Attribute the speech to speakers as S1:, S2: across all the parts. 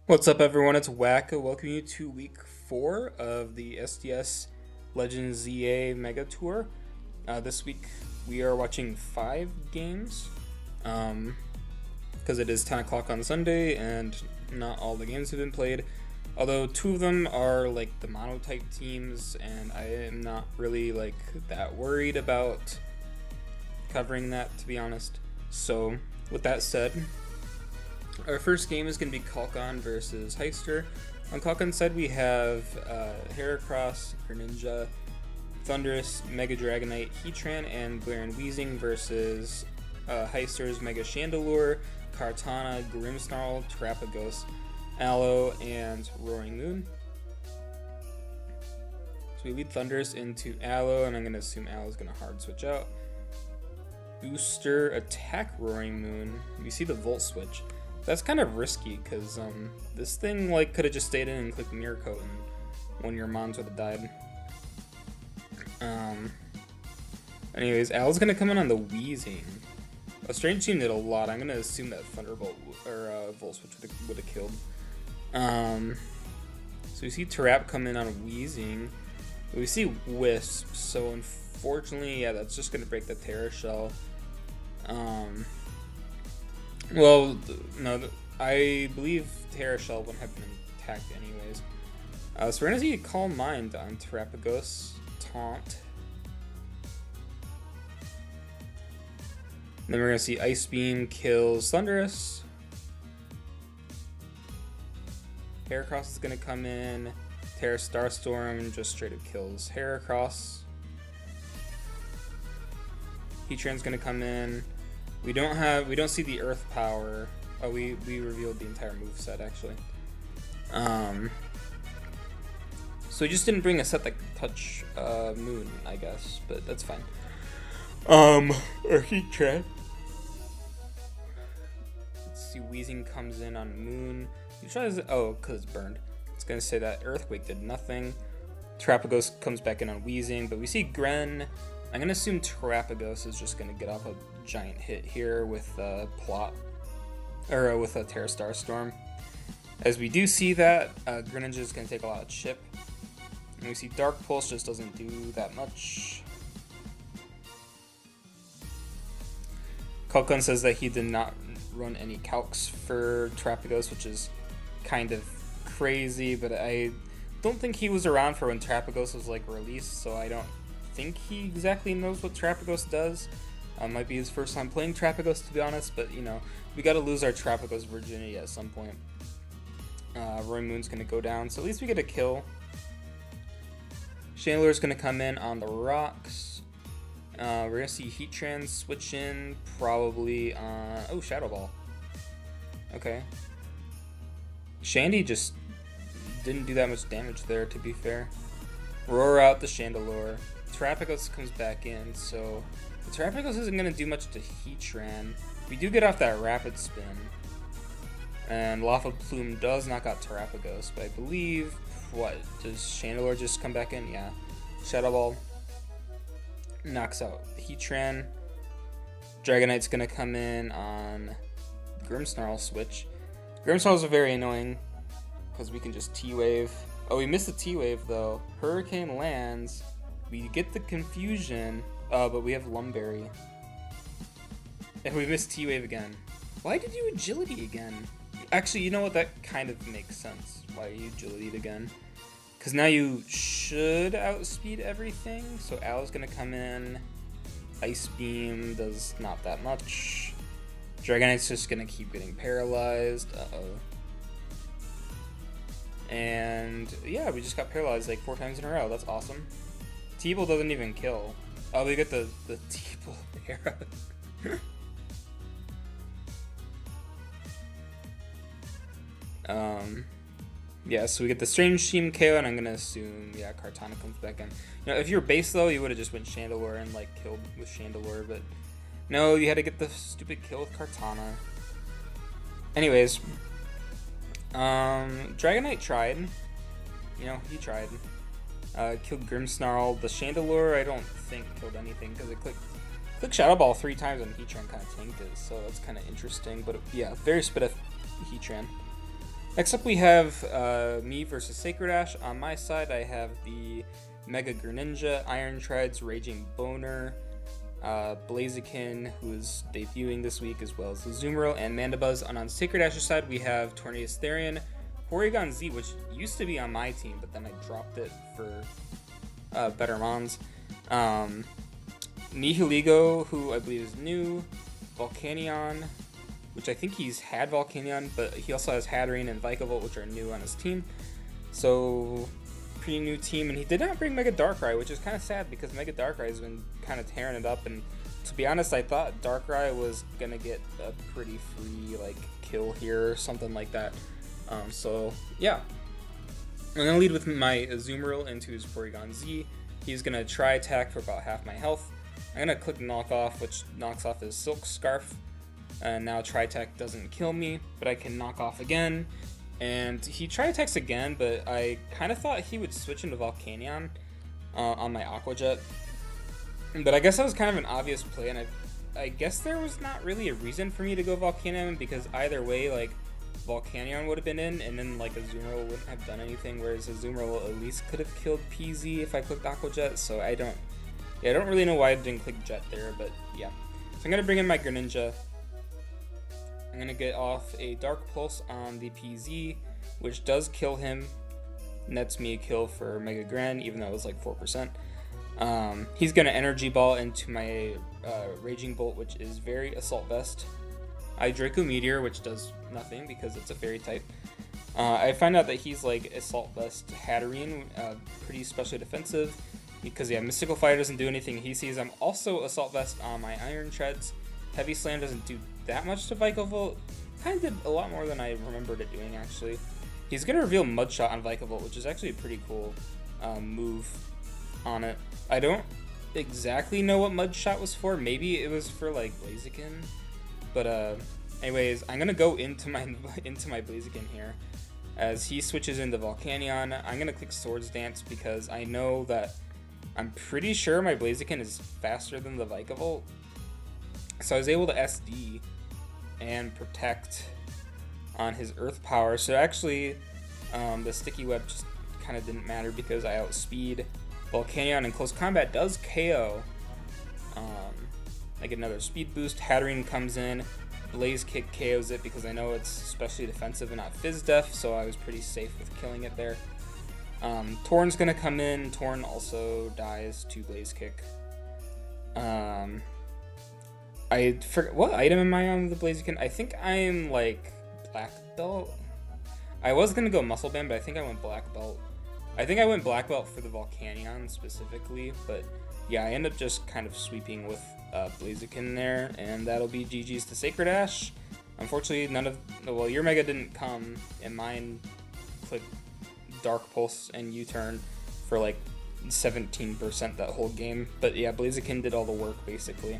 S1: What's up, everyone? It's Wacko. Welcome you to week 4 of the SDS Legends ZA Mega Tour. This week we are watching 5 games because it is 10 o'clock on Sunday and not all the games have been played. Although 2 of them are like the mono-type teams, and I am not really like that worried about covering that, to be honest. So with that said, our first game is going to be Kalkon versus Heister. On Kalkon's side, we have Heracross, Greninja, Thundurus, Mega Dragonite, Heatran, and Glaring Weezing versus Heister's Mega Chandelure, Kartana, Grimmsnarl, Terapagos, Aloe, and Roaring Moon. So we lead Thundurus into Aloe, and I'm going to assume Aloe is going to hard switch out. Booster attack Roaring Moon. We see the Volt switch. That's kind of risky because this thing like could have just stayed in and clicked Mirror Coat, and one of your mons would have died. Anyways, Al's gonna come in on the Weezing. A Strange Team did a lot. I'm gonna assume that Thunderbolt or Volt Switch would have killed. So we see Terap come in on a Weezing. We see Wisp. So unfortunately, yeah, that's just gonna break the Terra Shell. Well, no, I believe Terra Shell wouldn't have been attacked anyways. So we're going to see Calm Mind on Terapagos, Taunt. And then we're going to see Ice Beam kills Thundurus. Heracross is going to come in. Terra Starstorm just straight up kills Heracross. Heatran's going to come in. We don't see the Earth Power. Oh, we revealed the entire moveset actually. So we just didn't bring a set that could touch Moon, I guess, but that's fine. Or Heatran. Let's see, Weezing comes in on Moon. He tries, oh, because it's burned. It's gonna say that Earthquake did nothing. Terapagos comes back in on Weezing, but we see Gren. I'm gonna assume Terapagos is just gonna get off a giant hit here with Plot, or with a Terra Starstorm. As we do see that Greninja is gonna take a lot of chip, and we see Dark Pulse just doesn't do that much. Kalkon says that he did not run any calcs for Terapagos, which is kind of crazy, but I don't think he was around for when Terapagos was like released, so I don't think he exactly knows what Terapagos does. Might be his first time playing Terapagos, to be honest, but you know, we gotta lose our Terapagos virginity at some point. Roaring Moon's gonna go down, so at least we get a kill. Chandelure's gonna come in on the rocks. We're gonna see Heatran switch in, probably on... oh, Shadow Ball. Okay. Shandy just didn't do that much damage there, to be fair. Roar out the Chandelure. Terapagos comes back in, so the Terapagos isn't going to do much to Heatran. We do get off that Rapid Spin, and Lava Plume does knock out Terapagos, but I believe, what, does Chandelure just come back in? Yeah. Shadow Ball knocks out Heatran. Dragonite's going to come in on Grimmsnarl switch. Grimmsnarls are very annoying, because we can just T-Wave. Oh, we missed the T-Wave, though. Hurricane lands. We get the confusion, but we have Lumberry. And we missed T-Wave again. Why did you Agility again? Actually, you know what? That kind of makes sense. Why you Agility'd again. Because now you should outspeed everything. So Al's going to come in. Ice Beam does not that much. Dragonite's just going to keep getting paralyzed. Uh-oh. And yeah, we just got paralyzed like 4 times in a row. That's awesome. T-Bull doesn't even kill. Oh, we get the T-Bull arrow. Yeah, so we get the Strange Team KO, and I'm gonna assume, yeah, Kartana comes back in. You know, if you're base though, you would have just went Chandelure and like killed with Chandelure, but no, you had to get the stupid kill with Kartana. Anyways, Dragonite tried. You know, he tried. Killed Grimmsnarl. The Chandelure, I don't think killed anything because it clicked Shadow Ball 3 times and Heatran kind of tanked it, so that's kind of interesting. But yeah, very spit of Heatran. Next up we have me versus Sacred Ash. On my side I have the Mega Greninja, Iron Treads, Raging Boner, Blaziken, who is debuting this week, as well as Azumarill and Mandibuzz. And on Sacred Ash's side we have Tornadus Therian, Porygon Z, which used to be on my team, but then I dropped it for better mons. Nihiligo, who I believe is new, Volcanion, which I think he's had Volcanion, but he also has Hatterene and Vikavolt, which are new on his team. So, pretty new team, and he did not bring Mega Darkrai, which is kind of sad because Mega Darkrai has been kind of tearing it up, and to be honest, I thought Darkrai was going to get a pretty free, like, kill here or something like that. So, yeah. I'm going to lead with my Azumarill into his Porygon Z. He's going to try attack for about half my health. I'm going to click knock off, which knocks off his Silk Scarf. And now Tri-Attack doesn't kill me, but I can knock off again. And he Tri-Attacks again, but I kind of thought he would switch into Volcanion on my Aqua Jet. But I guess that was kind of an obvious play, and I guess there was not really a reason for me to go Volcanion, because either way, like, Volcanion would have been in, and then, like, Azumarill wouldn't have done anything, whereas Azumarill at least could have killed PZ if I clicked Aqua Jet, so I don't really know why I didn't click Jet there, but yeah. So I'm going to bring in my Greninja. I'm going to get off a Dark Pulse on the PZ, which does kill him. Nets me a kill for Mega Gran, even though it was like 4%. He's going to Energy Ball into my Raging Bolt, which is very Assault Vest. I Draco Meteor, which does nothing because it's a Fairy type. I find out that he's like Assault Vest Hatterene, pretty specially defensive, because yeah, Mystical Fire doesn't do anything he sees. I'm also Assault Vest on my Iron Treads. Heavy Slam doesn't do that much to Vikavolt. Kind of did a lot more than I remembered it doing, actually. He's going to reveal Mud Shot on Vikavolt, which is actually a pretty cool move on it. I don't exactly know what Mud Shot was for. Maybe it was for, like, Blaziken. But, anyways, I'm going to go into my Blaziken here. As he switches into Volcanion, I'm going to click Swords Dance because I know that I'm pretty sure my Blaziken is faster than the Vikavolt. So I was able to SD and protect on his Earth Power. So actually, the Sticky Web just kind of didn't matter because I outspeed Volcanion, and Close Combat does KO. I get another speed boost. Hatterene comes in. Blaze Kick KOs it because I know it's especially defensive and not Fizz Def, so I was pretty safe with killing it there. Torn's going to come in. Torn also dies to Blaze Kick. I forget, what item am I on the Blaziken? I think I'm like Black Belt. I was gonna go Muscle Band, but I think I went Black Belt. I think I went Black Belt for the Volcanion specifically, but yeah, I end up just kind of sweeping with Blaziken there, and that'll be GG's to Sacred Ash. Unfortunately, well, your Mega didn't come, and mine clicked Dark Pulse and U-Turn for like 17% that whole game. But yeah, Blaziken did all the work basically.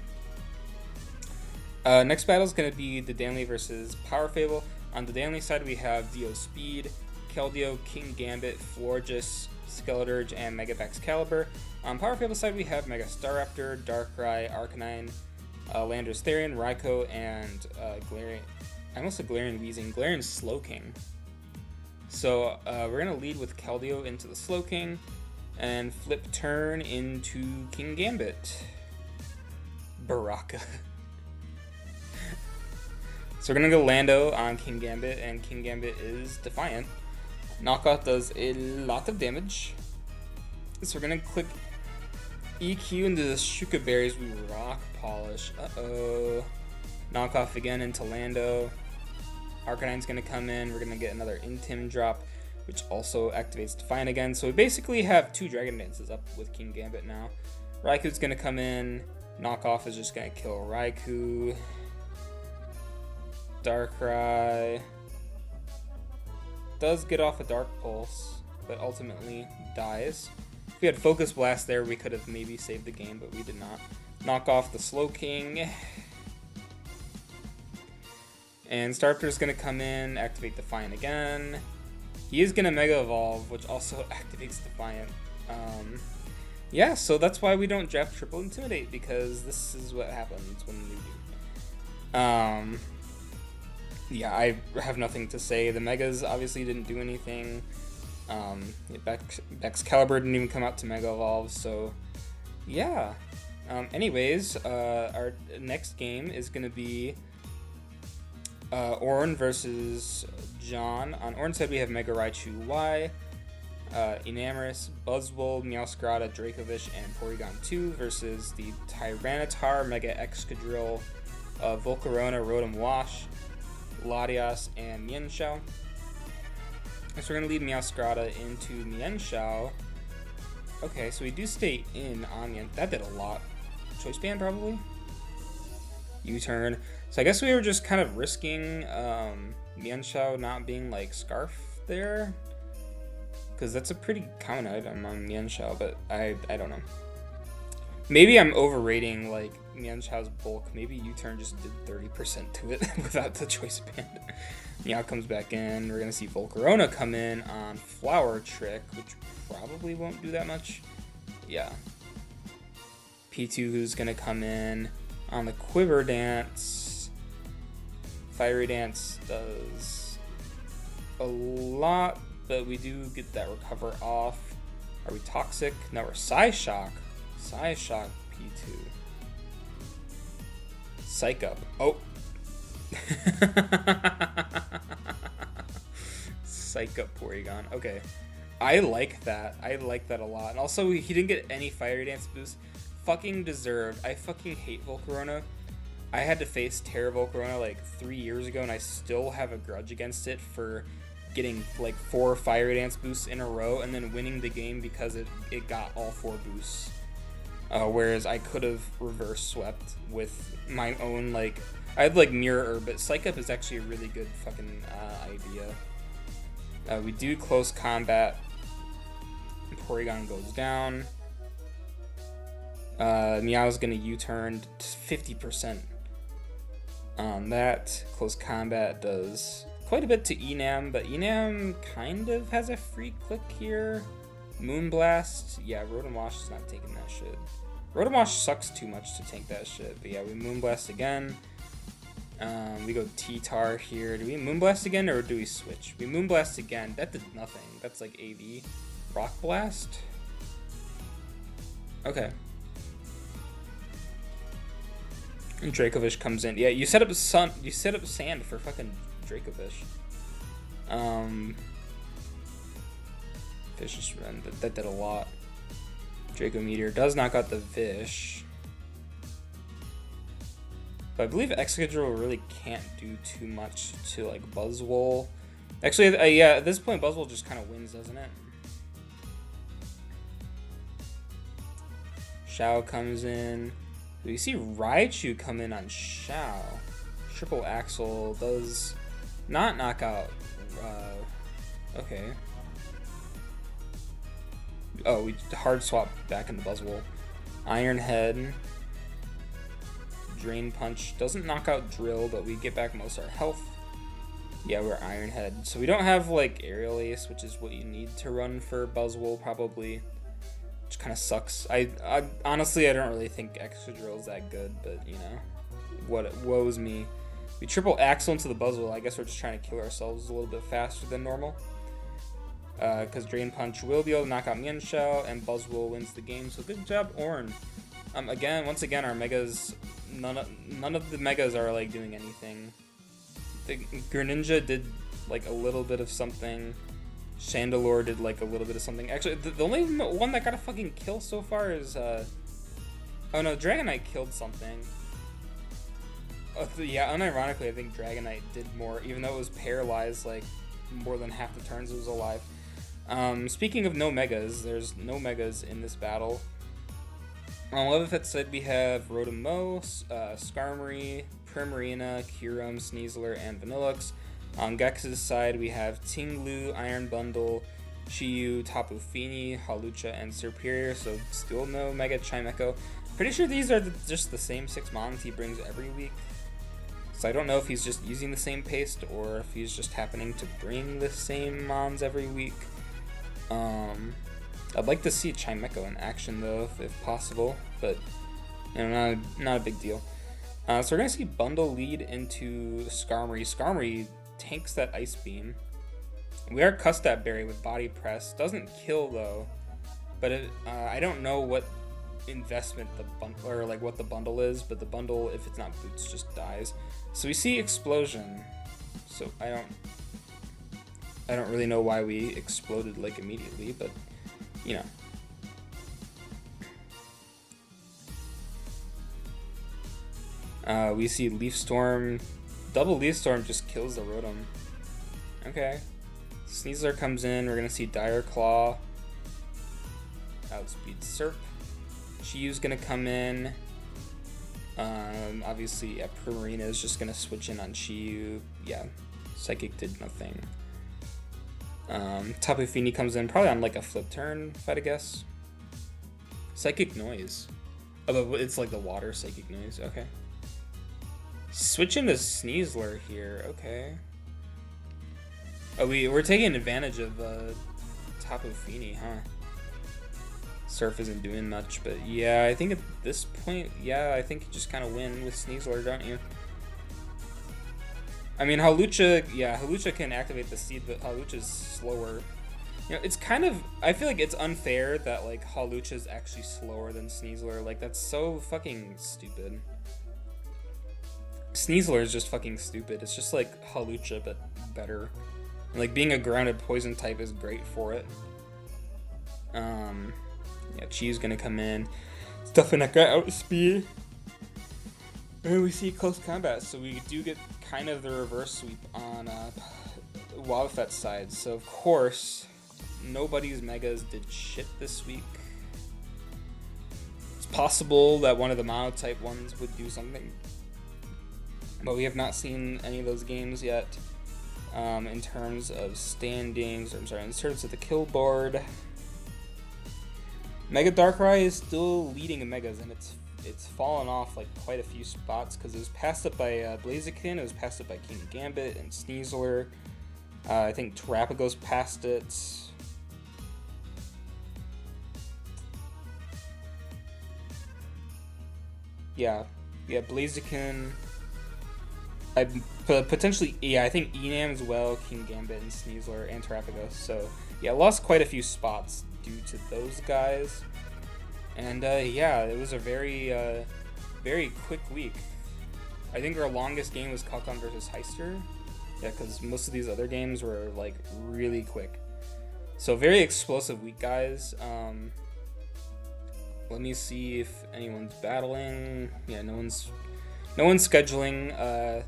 S1: Next battle is going to be the Danley versus Power Fable. On the Danley side, we have Dio Speed, Keldeo, King Gambit, Florges, Skeleturge, and Mega Excalibur. On Power Fable side, we have Mega Staraptor, Darkrai, Arcanine, Landorus Therian, Raikou, and Galarian. I almost said Galarian Weezing. Galarian Slowking. So we're going to lead with Keldeo into the Slowking and flip turn into King Gambit. Baraka. So we're going to go Lando on King Gambit, and King Gambit is Defiant. Knockoff does a lot of damage. So we're going to click EQ into the Shuka Berries. We Rock Polish. Uh-oh. Knockoff again into Lando. Arcanine's going to come in. We're going to get another Intim drop, which also activates Defiant again. So we basically have 2 Dragon Dances up with King Gambit now. Raikou's going to come in. Knockoff is just going to kill Raikou. Darkrai does get off a Dark Pulse, but ultimately dies. If we had Focus Blast there, we could have maybe saved the game, but we did not. Knock off the Slowking. And Staraptor's going to come in, activate Defiant again. He is going to Mega Evolve, which also activates Defiant. Yeah, so that's why we don't draft Triple Intimidate, because this is what happens when we do. yeah, I have nothing to say. The Megas obviously didn't do anything. Excalibur didn't even come out to Mega Evolve, so yeah. Anyways, our next game is going to be Orn versus John. On Orn's side, we have Mega Raichu Y, Enamorus, Buzzwole, Meowscarada, Dracovish, and Porygon 2 versus the Tyranitar, Mega Excadrill, Volcarona, Rotom Wash, Latias, and Mienshao. So we're going to lead Meowscarada into Mienshao. Okay, so we do stay in on Mien. That did a lot. Choice Band, probably? U-turn. So I guess we were just kind of risking Mienshao not being, like, Scarf there. Because that's a pretty common item on Mienshao, but I don't know. Maybe I'm overrating, like, Mienshao's bulk. Maybe U-turn just did 30% to it without the Choice Band. Meow comes back in. We're going to see Volcarona come in on Flower Trick, which probably won't do that much. Yeah. P2 who's going to come in on the Quiver Dance. Fiery Dance does a lot, but we do get that recover off. Are we Toxic? No, we're Psyshock. Psyshock P2. Psych Up. Oh. Psych Up Porygon. Okay. I like that. I like that a lot. And also, he didn't get any Fire Dance boost. Fucking deserved. I fucking hate Volcarona. I had to face Terra Volcarona like 3 years ago, and I still have a grudge against it for getting like 4 Fire Dance boosts in a row and then winning the game because it got all 4 boosts. Whereas I could have reverse swept with my own, like, I had like Mirror Herb, but Psych Up is actually a really good fucking idea. We do close combat. Porygon goes down. Meow's gonna U-turn 50% on that. Close combat does quite a bit to Enam, but Enam kind of has a free click here. Moonblast, yeah, Rotom Wash is not taking that shit. Rotom Wash sucks too much to tank that shit, but yeah, we Moonblast again. We go T-Tar here. Do we Moonblast again, or do we switch? We Moonblast again. That did nothing. That's like AV. Rock Blast? Okay. And Dracovish comes in. Yeah, you set up sand for fucking Dracovish. Vicious Run, that did a lot. Draco Meteor does knock out the Vish. But I believe Excadrill really can't do too much to, like, Buzzwole. Actually, yeah, at this point, Buzzwole just kind of wins, doesn't it? Shao comes in. We see Raichu come in on Shao. Triple Axle does not knock out. Okay. Oh, we hard swap back into Buzzwole. Iron Head. Drain Punch doesn't knock out Drill, but we get back most of our health. Yeah, we're Iron Head. So we don't have, like, Aerial Ace, which is what you need to run for Buzzwole, probably. Which kind of sucks. I honestly, I don't really think Excadrill is that good, but, you know, what woes me. We triple Axle into the Buzzwole. I guess we're just trying to kill ourselves a little bit faster than normal. Because Drain Punch will be able to knock out Mienshao, and Buzzwole wins the game. So good job, Orn. Once again, our Megas, none of the Megas are, like, doing anything. The Greninja did, like, a little bit of something. Chandelure did, like, a little bit of something. Actually, the only one that got a fucking kill so far is, oh no, Dragonite killed something. Yeah, unironically, I think Dragonite did more, even though it was paralyzed, like, more than half the turns it was alive. Speaking of no Megas, there's no Megas in this battle. On Leatherfett side, we have Rotom-Mow, Skarmory, Primarina, Kyurem, Sneasler, and Vanillux. On Gex's side, we have Tinglu, Iron Bundle, Chiyu, Tapu Fini, Hawlucha, and Serperior, so still no Mega Chimecho. Pretty sure these are just the same 6 mons he brings every week. So I don't know if he's just using the same paste or if he's just happening to bring the same mons every week. I'd like to see Chimecho in action though, if possible, but you know, not a big deal. So we're gonna see Bundle lead into Skarmory. Skarmory tanks that Ice Beam. We are Custap Berry with Body Press. Doesn't kill though, but I don't know what investment the bundle or like what the bundle is, but the bundle, if it's not boots, just dies. So we see Explosion. So I don't really know why we exploded like immediately, but you know. We see Leaf Storm. Double Leaf Storm just kills the Rotom. Okay. Sneasler comes in. We're gonna see Dire Claw. Outspeed Serp. Chiyu's gonna come in. Obviously, yeah, Primarina is just gonna switch in on Chiyu. Yeah, Psychic did nothing. Tapu Fini comes in probably on like a flip turn, if I had to guess. Psychic Noise. Oh, it's like the water Psychic Noise. Okay. Switch into Sneasler here. Okay. Oh, we're taking advantage of Tapu Fini, huh? Surf isn't doing much, but yeah, I think at this point, yeah, I think you just kind of win with Sneasler, don't you? I mean, Hawlucha, yeah, Hawlucha can activate the seed, but Hawlucha's slower. You know, it's kind of, I feel like it's unfair that, like, Hawlucha's actually slower than Sneasler. Like, that's so fucking stupid. Sneasler is just fucking stupid. It's just like Hawlucha, but better. And, like, being a grounded poison type is great for it. Yeah, Chi's gonna come in. Stuffing outspeed. And we see close combat, so we do get kind of the reverse sweep on Wobbuffet's side. So of course, nobody's megas did shit this week. It's possible that one of the monotype ones would do something, but we have not seen any of those games yet. In terms of standings, or I'm sorry, in terms of the kill board, Mega Darkrai is still leading in megas, and it's fallen off like quite a few spots because it was passed up by Blaziken, it was passed up by King Gambit and Sneasler. I think Terrapago's passed it. Yeah, Blaziken. Potentially, yeah, I think Enam as well, King Gambit and Sneasler and Terrapago. So yeah, lost quite a few spots due to those guys. And yeah, it was a very quick week. I think our longest game was Kalkan versus Heister. Yeah, because most of these other games were like really quick. So very explosive week, guys. Let me see if anyone's battling. Yeah, no one's scheduling.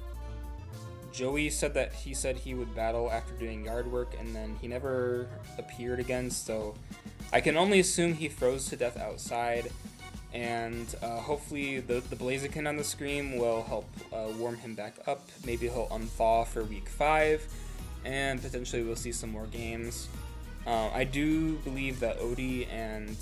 S1: Joey said that he would battle after doing yard work, and then he never appeared again, so I can only assume he froze to death outside, and hopefully the Blaziken on the screen will help warm him back up. Maybe he'll unthaw for week 5, and potentially we'll see some more games. I do believe that Odie and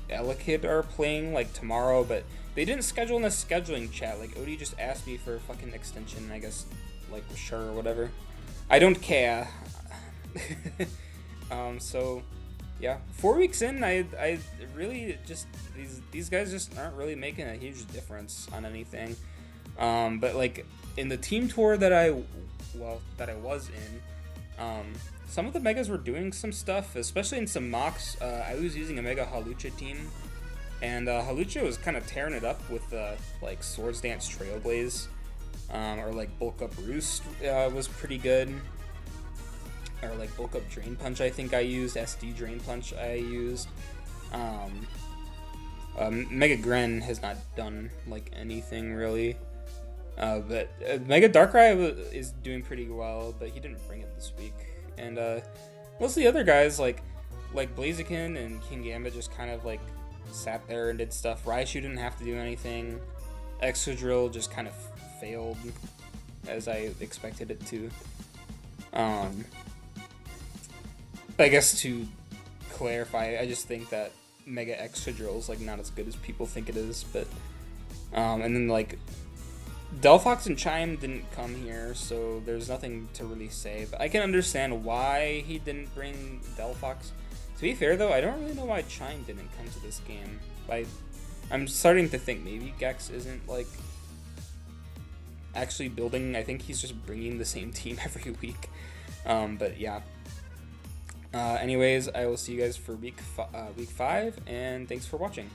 S1: Elekid are playing like tomorrow, but they didn't schedule in the scheduling chat. Like, Odie just asked me for a fucking extension, I guess, like, sure, or whatever. I don't care. So, yeah. 4 weeks in, I really just, these guys just aren't really making a huge difference on anything. But, like, in the team tour that I was in, some of the megas were doing some stuff, especially in some mocks. I was using a Mega Hawlucha team. And Hawlucha was kind of tearing it up with like Swords Dance Trailblaze, or like Bulk Up Roost was pretty good, or like Bulk Up Drain Punch I think I used, SD Drain Punch I used. Mega Gren has not done like anything really, but Mega Darkrai is doing pretty well, but he didn't bring it this week. And most of the other guys like Blaziken and King Gambit just kind of like sat there and did stuff. Raichu didn't have to do anything. Excadrill just kind of failed as I expected it to. I guess to clarify, I just think that Mega Excadrill is like not as good as people think it is, but and then like Delphox and Chime didn't come here, so there's nothing to really say, but I can understand why he didn't bring Delphox. To be fair though, I don't really know why Chime didn't come to this game. I'm starting to think maybe Gex isn't like actually building. I think he's just bringing the same team every week. But yeah. Anyways, I will see you guys for week 5, and thanks for watching.